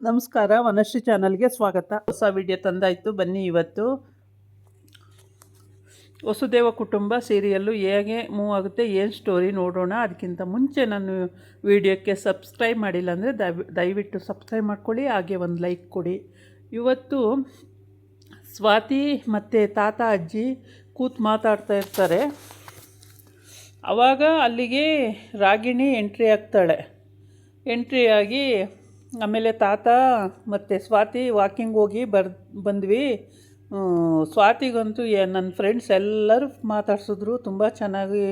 ನಮಸ್ಕಾರ, ವನಶ್ರೀ ಚಾನಲ್ಗೆ ಸ್ವಾಗತ. ಹೊಸ ವಿಡಿಯೋ ತಂದಾಯಿತು. ಬನ್ನಿ, ಇವತ್ತು ವಸುದೇವ ಕುಟುಂಬ ಸೀರಿಯಲ್ಲು ಹೇಗೆ ಮೂವ್ ಆಗುತ್ತೆ, ಏನು ಸ್ಟೋರಿ ನೋಡೋಣ. ಅದಕ್ಕಿಂತ ಮುಂಚೆ ನಾನು ವಿಡಿಯೋಕ್ಕೆ ಸಬ್ಸ್ಕ್ರೈಬ್ ಮಾಡಿಲ್ಲ ಅಂದರೆ ದಯವಿಟ್ಟು ಸಬ್ಸ್ಕ್ರೈಬ್ ಮಾಡ್ಕೊಳ್ಳಿ, ಹಾಗೆ ಒಂದು ಲೈಕ್ ಕೊಡಿ. ಇವತ್ತು ಸ್ವಾತಿ ಮತ್ತು ತಾತ ಅಜ್ಜಿ ಕೂತು ಮಾತಾಡ್ತಾ ಇರ್ತಾರೆ. ಆವಾಗ ಅಲ್ಲಿಗೆ ರಾಗಿಣಿ ಎಂಟ್ರಿ ಆಗ್ತಾಳೆ. ಎಂಟ್ರಿ ಆಗಿ ಆಮೇಲೆ ತಾತ ಮತ್ತು ಸ್ವಾತಿ ವಾಕಿಂಗ್ ಹೋಗಿ ಬಂದ್ವಿ. ಸ್ವಾತಿಗಂತೂ ನನ್ನ ಫ್ರೆಂಡ್ಸ್ ಎಲ್ಲರೂ ಮಾತಾಡ್ಸಿದ್ರು, ತುಂಬ ಚೆನ್ನಾಗಿ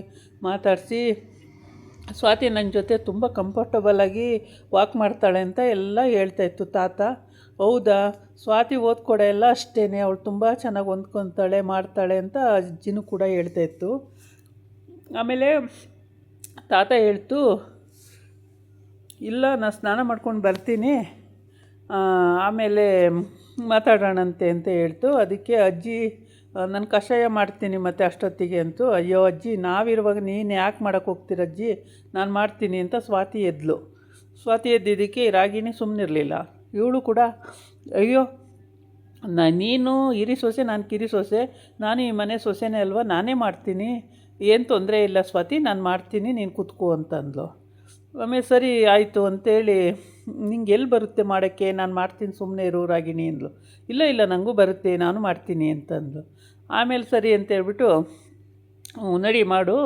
ಮಾತಾಡಿಸಿ ಸ್ವಾತಿ ನನ್ನ ಜೊತೆ ತುಂಬ ಕಂಫರ್ಟಬಲಾಗಿ ವಾಕ್ ಮಾಡ್ತಾಳೆ ಅಂತ ಎಲ್ಲ ಹೇಳ್ತಾಯಿತ್ತು ತಾತ. ಹೌದಾ, ಸ್ವಾತಿ ಓದ್ಕೊಡೆ ಎಲ್ಲ ಅಷ್ಟೇ, ಅವಳು ತುಂಬ ಚೆನ್ನಾಗಿ ಹೊಂದ್ಕೊತಾಳೆ ಮಾಡ್ತಾಳೆ ಅಂತ ಅಜ್ಜಿನೂ ಕೂಡ ಹೇಳ್ತಾಯಿತ್ತು. ಆಮೇಲೆ ತಾತ ಹೇಳ್ತು, ಇಲ್ಲ ನಾನು ಸ್ನಾನ ಮಾಡ್ಕೊಂಡು ಬರ್ತೀನಿ, ಆಮೇಲೆ ಮಾತಾಡೋಣಂತೆ ಅಂತ ಹೇಳ್ತು. ಅದಕ್ಕೆ ಅಜ್ಜಿ ನಾನು ಕಷಾಯ ಮಾಡ್ತೀನಿ ಮತ್ತು ಅಷ್ಟೊತ್ತಿಗೆ ಅಂತೂ. ಅಯ್ಯೋ ಅಜ್ಜಿ, ನಾವಿರುವಾಗ ನೀನು ಯಾಕೆ ಮಾಡೋಕ್ಕೆ ಹೋಗ್ತೀರ ಅಜ್ಜಿ, ನಾನು ಮಾಡ್ತೀನಿ ಅಂತ ಸ್ವಾತಿ ಎದ್ಲು. ಸ್ವಾತಿ ಎದ್ದಿದ್ದಕ್ಕೆ ರಾಗಿಣಿ ಸುಮ್ಮನಿರಲಿಲ್ಲ. ಇವಳು ಕೂಡ ಅಯ್ಯೋ ನೀನು ಹಿರಿ ಸೊಸೆ, ನಾನು ಕಿರಿ ಸೊಸೆ, ನಾನು ಈ ಮನೆ ಸೊಸೆನೇ ಅಲ್ವಾ, ನಾನೇ ಮಾಡ್ತೀನಿ, ಏನು ತೊಂದರೆ ಇಲ್ಲ ಸ್ವಾತಿ, ನಾನು ಮಾಡ್ತೀನಿ, ನೀನು ಕೂತ್ಕೋ ಅಂತಂದ್ಲು. ಆಮೇಲೆ ಸರಿ ಆಯಿತು ಅಂತೇಳಿ, ನಿಂಗೆ ಎಲ್ಲಿ ಬರುತ್ತೆ ಮಾಡೋಕ್ಕೆ, ನಾನು ಮಾಡ್ತೀನಿ ಸುಮ್ಮನೆ ಇರು ರಾಗಿಣಿ ಅಂದ್ಲು. ಇಲ್ಲ ಇಲ್ಲ ನನಗೂ ಬರುತ್ತೆ, ನಾನು ಮಾಡ್ತೀನಿ ಅಂತಂದ್ಲು. ಆಮೇಲೆ ಸರಿ ಅಂತೇಳ್ಬಿಟ್ಟು ನಡಿ ಮಾಡು,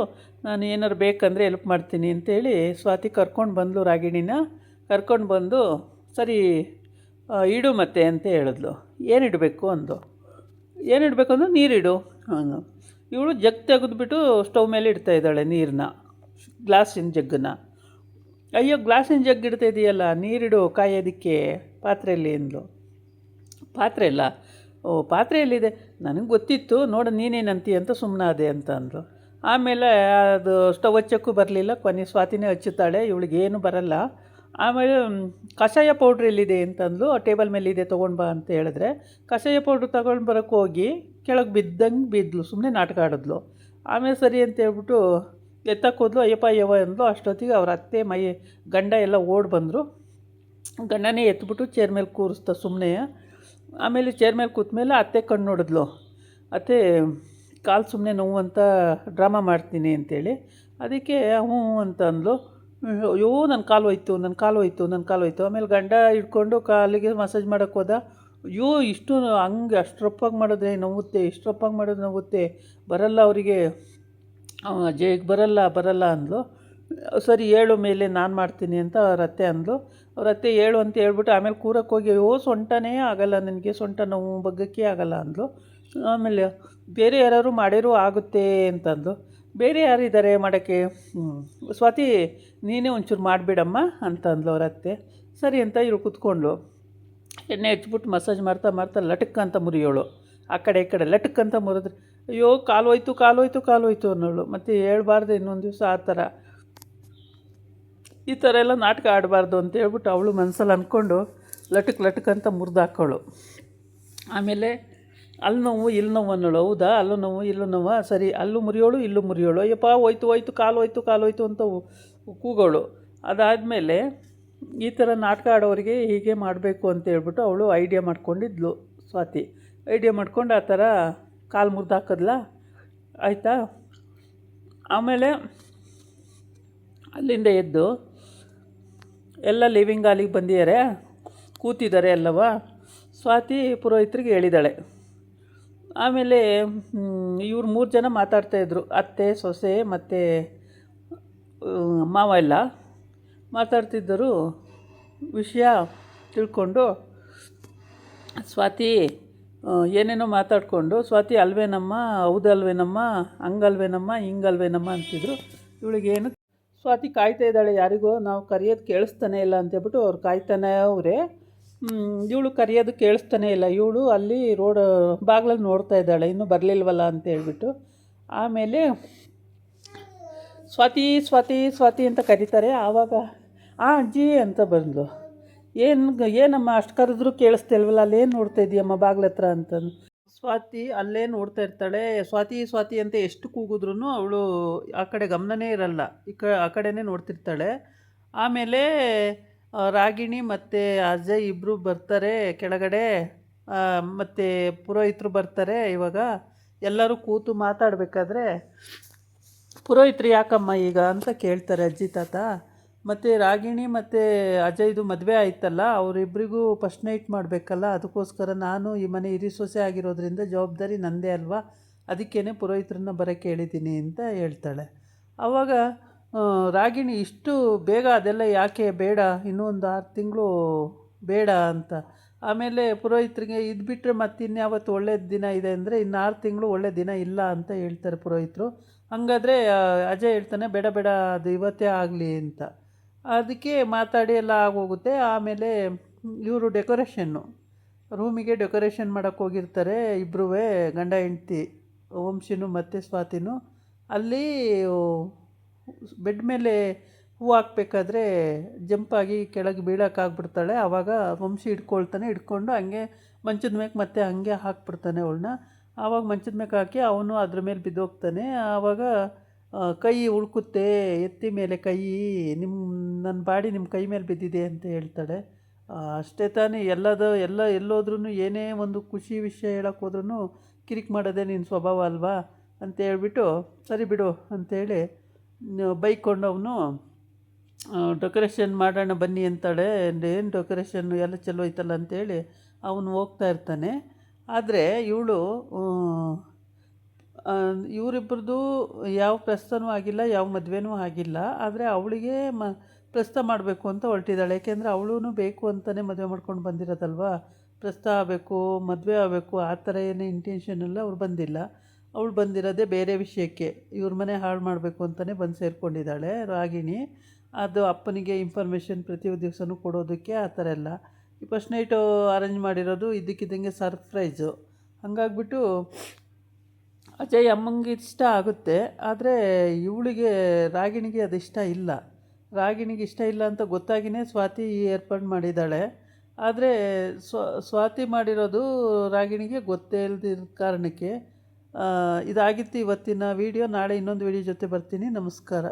ನಾನು ಏನಾರು ಬೇಕಂದರೆ ಹೆಲ್ಪ್ ಮಾಡ್ತೀನಿ ಅಂತೇಳಿ ಸ್ವಾತಿ ಕರ್ಕೊಂಡು ಬಂದಳು. ರಾಗಿಣಿನ ಕರ್ಕೊಂಡು ಬಂದು ಸರಿ ಇಡು ಮತ್ತೆ ಅಂತ ಹೇಳಿದ್ಲು. ಏನಿಡಬೇಕು ಅಂದು. ಏನಿಡಬೇಕು ಅಂದ್ರೆ ನೀರಿಡು ಅಂದು. ಇವಳು ಜಗ್ ತೆಗೆದುಬಿಟ್ಟು ಸ್ಟವ್ ಮೇಲೆ ಇಡ್ತಾಯಿದ್ದಾಳೆ ನೀರನ್ನ, ಗ್ಲಾಸಿನ ಜಗ್ಗನ್ನ. ಅಯ್ಯೋ ಗ್ಲಾಸಿನ ಜಗ್ ಇಡ್ತಾ ಇದೆಯಲ್ಲ, ನೀರಿಡು ಕಾಯೋದಕ್ಕೆ ಪಾತ್ರೆಯಲ್ಲಿ ಅಂದ್ಲು. ಪಾತ್ರೆ ಇಲ್ಲ, ಓ ಪಾತ್ರೆಯಲ್ಲಿದೆ, ನನಗೆ ಗೊತ್ತಿತ್ತು, ನೋಡು ನೀನೇನಂತೀಯ ಅಂತ ಸುಮ್ಮನಾದೆ ಅಂತ ಅಂದರು. ಆಮೇಲೆ ಅದು ಸ್ಟವ್ ಹಚ್ಚೋಕ್ಕೂ ಬರಲಿಲ್ಲ. ಕೊನೆ ಸ್ವಾತಿನೇ ಹಚ್ಚುತ್ತಾಳೆ, ಇವಳಿಗೇನು ಬರಲ್ಲ. ಆಮೇಲೆ ಕಷಾಯ ಪೌಡ್ರ್ ಎಲ್ಲಿದೆ ಅಂತಂದ್ಲು. ಟೇಬಲ್ ಮೇಲೆ ಇದೆ, ತೊಗೊಂಡು ಬಾ ಅಂತ ಹೇಳಿದ್ರೆ ಕಷಾಯ ಪೌಡ್ರ್ ತೊಗೊಂಡು ಬರೋಕ್ಕೆ ಹೋಗಿ ಕೆಳಗೆ ಬಿದ್ಲು, ಸುಮ್ಮನೆ ನಾಟಕ ಆಡಿದ್ಲು. ಆಮೇಲೆ ಸರಿ ಅಂತ ಹೇಳ್ಬಿಟ್ಟು ಎತ್ತಕ್ಕೆ ಹೋದ್ಲು. ಅಯ್ಯಪ್ಪ ಅಯ್ಯವ ಅಂದ್ಲು. ಅಷ್ಟೊತ್ತಿಗೆ ಅವ್ರ ಅತ್ತೆ ಗಂಡ ಎಲ್ಲ ಓಡಿ ಬಂದರು. ಗಂಡನೇ ಎತ್ಬಿಟ್ಟು ಚೇರ್ ಮೇಲೆ ಕೂರಿಸ್ತಾ ಸುಮ್ಮನೆ. ಆಮೇಲೆ ಚೇರ್ ಮೇಲೆ ಕೂತ್ಮೇಲೆ ಅತ್ತೆ ಕಣ್ಣು ನೋಡಿದ್ಲು. ಅತ್ತೆ ಕಾಲು ಸುಮ್ಮನೆ ನೋವು ಅಂತ ಡ್ರಾಮಾ ಮಾಡ್ತೀನಿ ಅಂತೇಳಿ. ಅದಕ್ಕೆ ಹ್ಞೂ ಅಂತ ಅಂದ್ಲು. ಅಯ್ಯೋ ನನ್ನ ಕಾಲು ಹೋಯ್ತು. ಆಮೇಲೆ ಗಂಡ ಹಿಡ್ಕೊಂಡು ಕಾಲಿಗೆ ಮಸಾಜ್ ಮಾಡೋಕ್ಕೆ ಹೋದ. ಅಯ್ಯೋ ಇಷ್ಟು ಹಂಗೆ ಅಷ್ಟು ರಪ್ಪಾಗಿ ಮಾಡಿದ್ರೆ ನೋವುತ್ತೆ, ಇಷ್ಟು ರಪ್ಪಾಗಿ ಮಾಡೋದು ನೋವುತ್ತೆ, ಬರಲ್ಲ ಅವರಿಗೆ, ಅಜ್ಜಿಗೆ ಬರಲ್ಲ ಅಂದ್ಲು. ಸರಿ ಹೇಳು ಮೇಲೆ ನಾನು ಮಾಡ್ತೀನಿ ಅಂತ ಅವ್ರ ಅತ್ತೆ ಅಂದ್ಲು. ಅವ್ರ ಅತ್ತೆ ಹೇಳು ಅಂತ ಹೇಳ್ಬಿಟ್ಟು ಆಮೇಲೆ ಕೂರಕ್ಕೆ ಹೋಗಿ ಅಯ್ಯೋ ಸೊಂಟನೇ ಆಗಲ್ಲ ನನಗೆ, ಸೊಂಟ ನೋವು ಬಗ್ಗಕ್ಕೆ ಆಗಲ್ಲ ಅಂದ್ಲು. ಆಮೇಲೆ ಬೇರೆ ಯಾರು ಮಾಡಿರೂ ಆಗುತ್ತೆ ಅಂತಂದು. ಬೇರೆ ಯಾರಿದ್ದಾರೆ ಮಾಡೋಕ್ಕೆ, ಸ್ವಾತಿ ನೀನೇ ಒಂಚೂರು ಮಾಡಿಬಿಡಮ್ಮ ಅಂತಂದ್ಲು ಅವ್ರ ಅತ್ತೆ. ಸರಿ ಅಂತ ಇವ್ರು ಕೂತ್ಕೊಂಡ್ಲು. ಎಣ್ಣೆ ಹಚ್ಬಿಟ್ಟು ಮಸಾಜ್ ಮಾಡ್ತಾ ಲಟಕ್ ಅಂತ ಮುರಿಯೋಳು. ಆ ಕಡೆ ಈ ಕಡೆ ಲಟಕ್ ಅಂತ ಮುರಿದ್ರೆ ಅಯ್ಯೋ ಕಾಲು ಹೋಯ್ತು ಅನ್ನೋಳು. ಮತ್ತು ಹೇಳ್ಬಾರ್ದು ಇನ್ನೊಂದು ದಿವಸ ಆ ಥರ ಈ ಥರ ಎಲ್ಲ ನಾಟಕ ಆಡಬಾರ್ದು ಅಂತ ಹೇಳ್ಬಿಟ್ಟು ಅವಳು ಮನಸ್ಸಲ್ಲಿ ಅಂದ್ಕೊಂಡು ಲಟಕ್ ಅಂತ ಮುರಿದು ಹಾಕೋಳು. ಆಮೇಲೆ ಅಲ್ಲಿ ನೋವು ಇಲ್ಲಿ ನೋವು ಅನ್ನೋಳು. ಹೌದಾ, ಅಲ್ಲೂ ನೋವು ಇಲ್ಲೂ ನೋವು, ಸರಿ ಅಲ್ಲೂ ಮುರಿಯೋಳು ಇಲ್ಲೂ ಮುರಿಯೋಳು. ಅಯ್ಯಪ್ಪ ಹೋಯ್ತು ಕಾಲು ಹೋಯ್ತು ಅಂತ ಕೂಗೋಳು. ಅದಾದಮೇಲೆ ಈ ಥರ ನಾಟಕ ಆಡೋರಿಗೆ ಹೀಗೆ ಮಾಡಬೇಕು ಅಂತ ಹೇಳ್ಬಿಟ್ಟು ಅವಳು ಐಡಿಯಾ ಮಾಡ್ಕೊಂಡಿದ್ಲು. ಸ್ವಾತಿ ಐಡಿಯಾ ಮಾಡ್ಕೊಂಡು ಆ ಥರ ಕಾಲು ಮುರಿದು ಹಾಕಿದ್ಲ. ಆಯಿತಾ. ಆಮೇಲೆ ಅಲ್ಲಿಂದ ಎದ್ದು ಎಲ್ಲ ಲಿವಿಂಗ್ ಹಾಲಿಗೆ ಬಂದಿದ್ದಾರೆ, ಕೂತಿದ್ದಾರೆ ಎಲ್ಲವ. ಸ್ವಾತಿ ಪುರೋಹಿತರಿಗೆ ಹೇಳಿದ್ದಾಳೆ. ಆಮೇಲೆ ಇವ್ರು 3 ಜನ ಮಾತಾಡ್ತಾಯಿದ್ರು, ಅತ್ತೆ ಸೊಸೆ ಮತ್ತು ಮಾವ ಎಲ್ಲ ಮಾತಾಡ್ತಿದ್ದರು. ವಿಷಯ ತಿಳ್ಕೊಂಡು ಸ್ವಾತಿ ಏನೇನೋ ಮಾತಾಡಿಕೊಂಡು, ಸ್ವಾತಿ ಅಲ್ವೇನಮ್ಮ, ಹೌದಲ್ವೇನಮ್ಮ, ಹಂಗಲ್ವೇನಮ್ಮ, ಹಿಂಗಲ್ವೇನಮ್ಮ ಅಂತಿದ್ರು. ಇವಳಿಗೇನು ಸ್ವಾತಿ ಕಾಯ್ತಾ ಇದ್ದಾಳೆ, ಯಾರಿಗೋ ನಾವು ಕರೆಯೋದು ಕೇಳಿಸ್ತಾನೆ ಇಲ್ಲ ಅಂತೇಳ್ಬಿಟ್ಟು ಅವ್ರು ಕಾಯ್ತಾನೆ ಅವರೇ. ಇವಳು ಕರೆಯೋದು ಕೇಳಿಸ್ತಾನೆ ಇಲ್ಲ. ಇವಳು ಅಲ್ಲಿ ರೋಡ್ ಬಾಗಿಲಲ್ಲಿ ನೋಡ್ತಾ ಇದ್ದಾಳೆ, ಇನ್ನೂ ಬರಲಿಲ್ವಲ್ಲ ಅಂತ ಹೇಳ್ಬಿಟ್ಟು. ಆಮೇಲೆ ಸ್ವಾತಿ ಅಂತ ಕರೀತಾರೆ. ಆವಾಗ ಅಜ್ಜಿ ಅಂತ ಬಂದ್ಲು. ಏನಮ್ಮ ಅಷ್ಟು ಕರೆದ್ರೂ ಕೇಳಿಸ್ತಿಲ್ವಲ್ಲ, ಅಲ್ಲೇನು ನೋಡ್ತಾ ಇದೆಯಮ್ಮ ಬಾಗಿಲ ಹತ್ರ ಅಂತಂದು. ಸ್ವಾತಿ ಅಲ್ಲೇ ನೋಡ್ತಾ ಇರ್ತಾಳೆ. ಸ್ವಾತಿ ಅಂತ ಎಷ್ಟು ಕೂಗಿದ್ರೂ ಅವಳು ಆ ಕಡೆ ಗಮನನೇ ಇರಲ್ಲ, ಆ ಕಡೆನೇ ನೋಡ್ತಿರ್ತಾಳೆ. ಆಮೇಲೆ ರಾಗಿಣಿ ಮತ್ತು ಅಜಯ್ ಇಬ್ಬರು ಬರ್ತಾರೆ ಕೆಳಗಡೆ. ಮತ್ತು ಪುರೋಹಿತರು ಬರ್ತಾರೆ. ಇವಾಗ ಎಲ್ಲರೂ ಕೂತು ಮಾತಾಡಬೇಕಾದ್ರೆ ಪುರೋಹಿತರು ಯಾಕಮ್ಮ ಈಗ ಅಂತ ಕೇಳ್ತಾರೆ ಅಜ್ಜಿ ತಾತ. ಮತ್ತು ರಾಗಿಣಿ ಮತ್ತು ಅಜಯ್ದು ಮದುವೆ ಆಯ್ತಲ್ಲ, ಅವರಿಬ್ಬರಿಗೂ ಫಸ್ಟ್ ನೈಟ್ ಮಾಡಬೇಕಲ್ಲ, ಅದಕ್ಕೋಸ್ಕರ ನಾನು ಈ ಮನೆ ಹಿರಿ ಸೊಸೆ ಆಗಿರೋದ್ರಿಂದ ಜವಾಬ್ದಾರಿ ನನ್ನದೇ ಅಲ್ವಾ, ಅದಕ್ಕೇ ಪುರೋಹಿತರನ್ನ ಬರೋಕ್ಕೆ ಹೇಳಿದ್ದೀನಿ ಅಂತ ಹೇಳ್ತಾಳೆ. ಆವಾಗ ರಾಗಿಣಿ ಇಷ್ಟು ಬೇಗ ಅದೆಲ್ಲ ಯಾಕೆ ಬೇಡ, ಇನ್ನೂ ಒಂದು 6 ತಿಂಗಳು ಬೇಡ ಅಂತ. ಆಮೇಲೆ ಪುರೋಹಿತರಿಗೆ ಇದು ಬಿಟ್ಟರೆ ಮತ್ತಿನ್ಯಾವತ್ತು ಒಳ್ಳೆಯ ದಿನ ಇದೆ ಅಂದರೆ ಇನ್ನು 6 ತಿಂಗಳು ಒಳ್ಳೆಯ ದಿನ ಇಲ್ಲ ಅಂತ ಹೇಳ್ತಾರೆ ಪುರೋಹಿತರು. ಹಾಗಾದರೆ ಅಜಯ್ ಹೇಳ್ತಾನೆ ಬೇಡ ಬೇಡ ಅದು ಇವತ್ತೇ ಆಗಲಿ ಅಂತ. ಅದಕ್ಕೆ ಮಾತಾಡಿ ಎಲ್ಲ ಆಗೋಗುತ್ತೆ. ಆಮೇಲೆ ಇವರು ರೂಮಿಗೆ ಡೆಕೋರೇಷನ್ ಮಾಡೋಕ್ಕೆ ಹೋಗಿರ್ತಾರೆ ಇಬ್ಬರೂ, ಗಂಡ ಹೆಂಡ್ತಿ, ವಂಶಿನೂ ಮತ್ತು ಸ್ವಾತಿನೂ. ಅಲ್ಲಿ ಬೆಡ್ ಮೇಲೆ ಹೂವು ಹಾಕ್ಬೇಕಾದ್ರೆ ಜಂಪಾಗಿ ಕೆಳಗೆ ಬೀಳೋಕ್ಕಾಗ್ಬಿಡ್ತಾಳೆ. ಆವಾಗ ವಂಶಿ ಹಿಡ್ಕೊಂಡು ಹಂಗೆ ಮಂಚದ ಮೇಲೆ ಮತ್ತೆ ಹಂಗೆ ಹಾಕ್ಬಿಡ್ತಾನೆ ಅವಳನ್ನ. ಆವಾಗ ಮಂಚದ ಮೇಲೆ ಹಾಕಿ ಅವನು ಅದ್ರ ಮೇಲೆ ಬಿದ್ದೋಗ್ತಾನೆ. ಆವಾಗ ಕೈ ಉಳ್ಕುತ್ತೆ, ಎತ್ತಿ ಮೇಲೆ ಕೈ, ನನ್ನ ಬಾಡಿ ನಿಮ್ಮ ಕೈ ಮೇಲೆ ಬಿದ್ದಿದೆ ಅಂತ ಹೇಳ್ತಾಳೆ. ಅಷ್ಟೇ ತಾನೇ, ಎಲ್ಲೋದ್ರೂ ಏನೇ ಒಂದು ಖುಷಿ ವಿಷಯ ಹೇಳೋಕ್ಕೆ ಹೋದ್ರೂ ಕಿರಿಕ್ ಮಾಡೋದೇ ನಿನ್ನ ಸ್ವಭಾವ ಅಲ್ವಾ ಅಂತ ಹೇಳ್ಬಿಟ್ಟು ಸರಿ ಬಿಡು ಅಂತೇಳಿ ಬೈಕೊಂಡು ಅವನು ಡೆಕೋರೇಷನ್ ಮಾಡೋಣ ಬನ್ನಿ ಅಂತಾಳೆ. ಏನು ಡೆಕೋರೇಷನ್ ಎಲ್ಲ ಚಲೋ ಐತಲ್ಲ ಅಂತೇಳಿ ಅವನು ಹೋಗ್ತಾ ಇರ್ತಾನೆ. ಆದರೆ ಇವರಿಬ್ಬರದು ಯಾವ ಪ್ರಸ್ತನೂ ಆಗಿಲ್ಲ, ಯಾವ ಮದುವೆನೂ ಆಗಿಲ್ಲ. ಆದರೆ ಅವಳಿಗೆ ಪ್ರಸ್ತ ಮಾಡಬೇಕು ಅಂತ ಹೊರಟಿದ್ದಾಳೆ. ಏಕೆಂದರೆ ಅವಳು ಬೇಕು ಅಂತಲೇ ಮದುವೆ ಮಾಡ್ಕೊಂಡು ಬಂದಿರೋದಲ್ವ. ಪ್ರಸ್ತ ಆಗಬೇಕು, ಮದುವೆ ಆಗಬೇಕು, ಆ ಥರ ಏನೇ ಇಂಟೆನ್ಷನೆಲ್ಲ ಅವ್ರು ಬಂದಿಲ್ಲ. ಅವಳು ಬಂದಿರೋದೇ ಬೇರೆ ವಿಷಯಕ್ಕೆ, ಇವ್ರ ಮನೆ ಹಾಳು ಮಾಡಬೇಕು ಅಂತಲೇ ಬಂದು ಸೇರಿಕೊಂಡಿದ್ದಾಳೆ ರಾಗಿಣಿ. ಅದು ಅಪ್ಪನಿಗೆ ಇನ್ಫಾರ್ಮೇಷನ್ ಪ್ರತಿ ದಿವಸನೂ ಕೊಡೋದಕ್ಕೆ, ಆ ಥರ ಎಲ್ಲ. ಈ ಫಸ್ಟ್ ನೈಟು ಅರೇಂಜ್ ಮಾಡಿರೋದು ಇದ್ದಕ್ಕಿದ್ದಂಗೆ ಸರ್ಪ್ರೈಸು. ಹಾಗಾಗ್ಬಿಟ್ಟು ಅಜಯ್ ಅಮ್ಮಂಗೆ ಇಷ್ಟ ಆಗುತ್ತೆ. ಆದರೆ ಇವಳಿಗೆ ರಾಗಿಣಿಗೆ ಅದು ಇಷ್ಟ ಇಲ್ಲ. ರಾಗಿಣಿಗೆ ಇಷ್ಟ ಇಲ್ಲ ಅಂತ ಗೊತ್ತಾಗಿಯೇ ಸ್ವಾತಿ ಏರ್ಪಾಡು ಮಾಡಿದ್ದಾಳೆ. ಆದರೆ ಸ್ವಾತಿ ಮಾಡಿರೋದು ರಾಗಿಣಿಗೆ ಗೊತ್ತೇ ಇಲ್ಲದಿರೋ ಕಾರಣಕ್ಕೆ. ಇದಾಗಿತ್ತು ಇವತ್ತಿನ ವೀಡಿಯೋ. ನಾಳೆ ಇನ್ನೊಂದು ವೀಡಿಯೋ ಜೊತೆ ಬರ್ತೀನಿ. ನಮಸ್ಕಾರ.